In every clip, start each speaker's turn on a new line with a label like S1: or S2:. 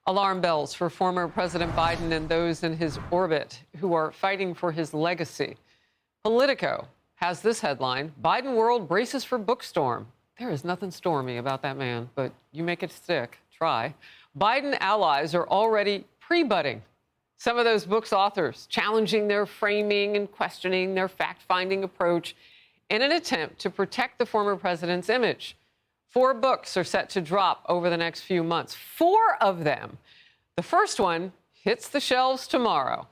S1: Alarm bells for former President Biden and those in his orbit who are fighting for his legacy. Politico has this headline: Biden world braces for bookstorm. There is nothing stormy about that man, but you make it stick. Try. Biden allies are already pre-budding. Some of those books' authors challenging their framing and questioning their fact-finding approach in an attempt to protect the former president's image. 4 books are set to drop over the next few months. 4 of them. The first one hits the shelves tomorrow.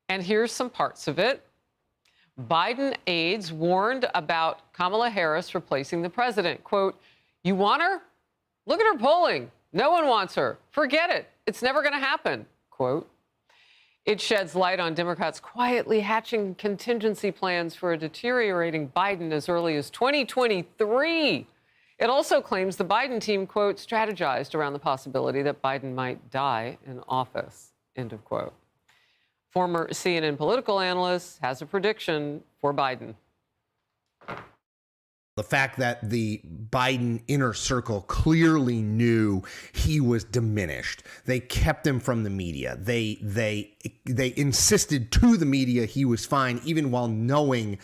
S1: And here's some parts of it. Biden aides warned about Kamala Harris replacing the president. Quote, "You want her? Look at her polling. No one wants her. Forget it. It's never going to happen." Quote. It sheds light on Democrats quietly hatching contingency plans for a deteriorating Biden as early as 2023. It also claims the Biden team, quote, strategized around the possibility that Biden might die in office, end of quote. Former CNN political analyst has a prediction for Biden.
S2: The fact that the Biden inner circle clearly knew he was diminished. They kept him from the media. They insisted to the media he was fine, even while knowing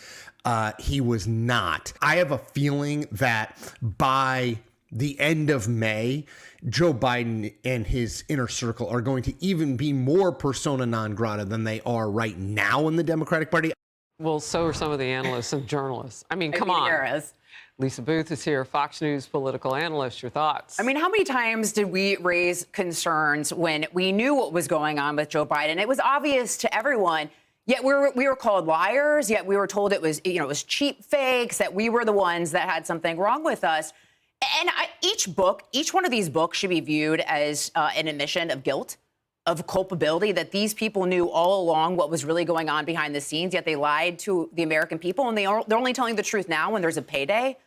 S2: he was not. I have a feeling that by the end of May, Joe Biden and his inner circle are going to even be more persona non grata than they are right now in the Democratic Party.
S1: Well, so are some of the analysts and journalists. I mean, come on. Lisa Booth is here, Fox News political analyst. Your thoughts?
S3: I mean, how many times did we raise concerns when we knew what was going on with Joe Biden? It was obvious to everyone. Yet we were called liars. Yet we were told it was, it was cheap fakes, that we were the ones that had something wrong with us. And each one of these books should be viewed as an admission of guilt, of culpability, that these people knew all along what was really going on behind the scenes, yet they lied to the American people. And they're only telling the truth now when there's a payday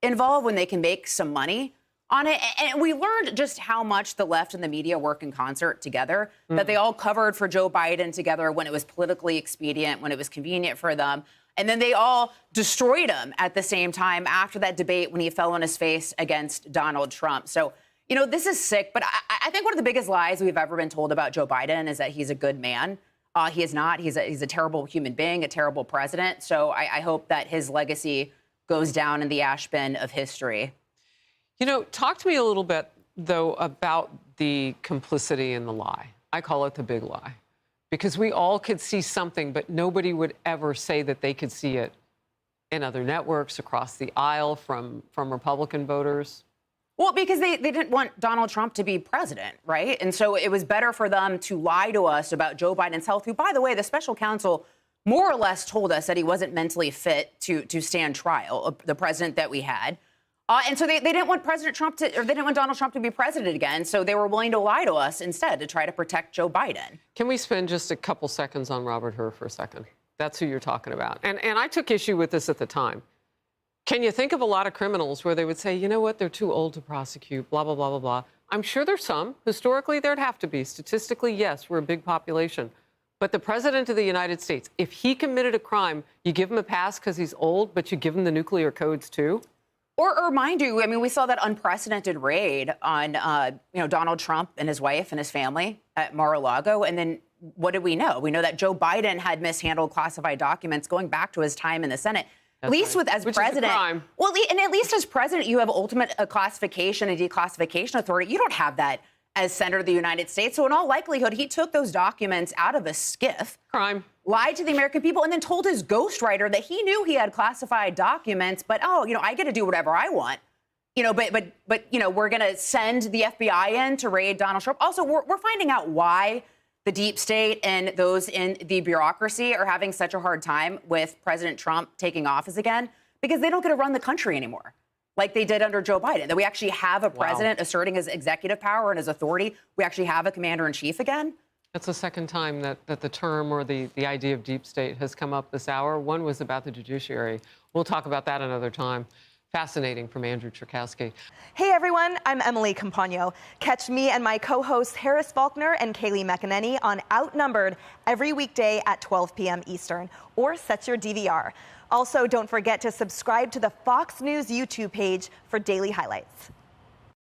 S3: involved, when they can make some money on it. And we learned just how much the left and the media work in concert together, that they all covered for Joe Biden together when it was politically expedient, when it was convenient for them. And then they all destroyed him at the same time after that debate when he fell on his face against Donald Trump. So, this is sick. But I think one of the biggest lies we've ever been told about Joe Biden is that he's a good man. He is not. He's a terrible human being, a terrible president. So I hope that his legacy goes down in the ash bin of history.
S1: Talk to me a little bit, though, about the complicity in the lie. I call it the big lie, because we all could see something, but nobody would ever say that they could see it in other networks across the aisle from Republican voters.
S3: Well, because they didn't want Donald Trump to be president, right? And so it was better for them to lie to us about Joe Biden's health, who, by the way, the special counsel more or less told us that he wasn't mentally fit to stand trial, the president that we had. And so they didn't want they didn't want Donald Trump to be president again. So they were willing to lie to us instead to try to protect Joe Biden.
S1: Can we spend just a couple seconds on Robert Hur for a second? That's who you're talking about. And I took issue with this at the time. Can you think of a lot of criminals where they would say, you know what, they're too old to prosecute, blah, blah, blah, blah, blah. I'm sure there's some. Historically, there'd have to be. Statistically, yes, we're a big population. But the president of the United States, if he committed a crime, you give him a pass because he's old, but you give him the nuclear codes too?
S3: Or mind you, I mean, we saw that unprecedented raid on, Donald Trump and his wife and his family at Mar-a-Lago. And then what did we know? We know that Joe Biden had mishandled classified documents going back to his time in the Senate. At least as president. Well, and at least as president, you have ultimate classification and declassification authority. You don't have that as Senator of the United States. So in all likelihood, he took those documents out of a skiff.
S1: Crime.
S3: Lied to the American people, and then told his ghostwriter that he knew he had classified documents, but, I get to do whatever I want. But we're going to send the FBI in to raid Donald Trump. Also, we're finding out why the deep state and those in the bureaucracy are having such a hard time with President Trump taking office again, because they don't get to run the country anymore like they did under Joe Biden. That we actually have a president asserting his executive power and his authority. We actually have a commander-in-chief again.
S1: That's the second time that the term or the idea of deep state has come up this hour. One was about the judiciary. We'll talk about that another time. Fascinating from Andrew Cherkowski.
S4: Hey, everyone. I'm Emily Campagno. Catch me and my co-hosts Harris Faulkner and Kaylee McEnany on Outnumbered every weekday at 12 p.m. Eastern, or set your DVR. Also, don't forget to subscribe to the Fox News YouTube page for daily highlights.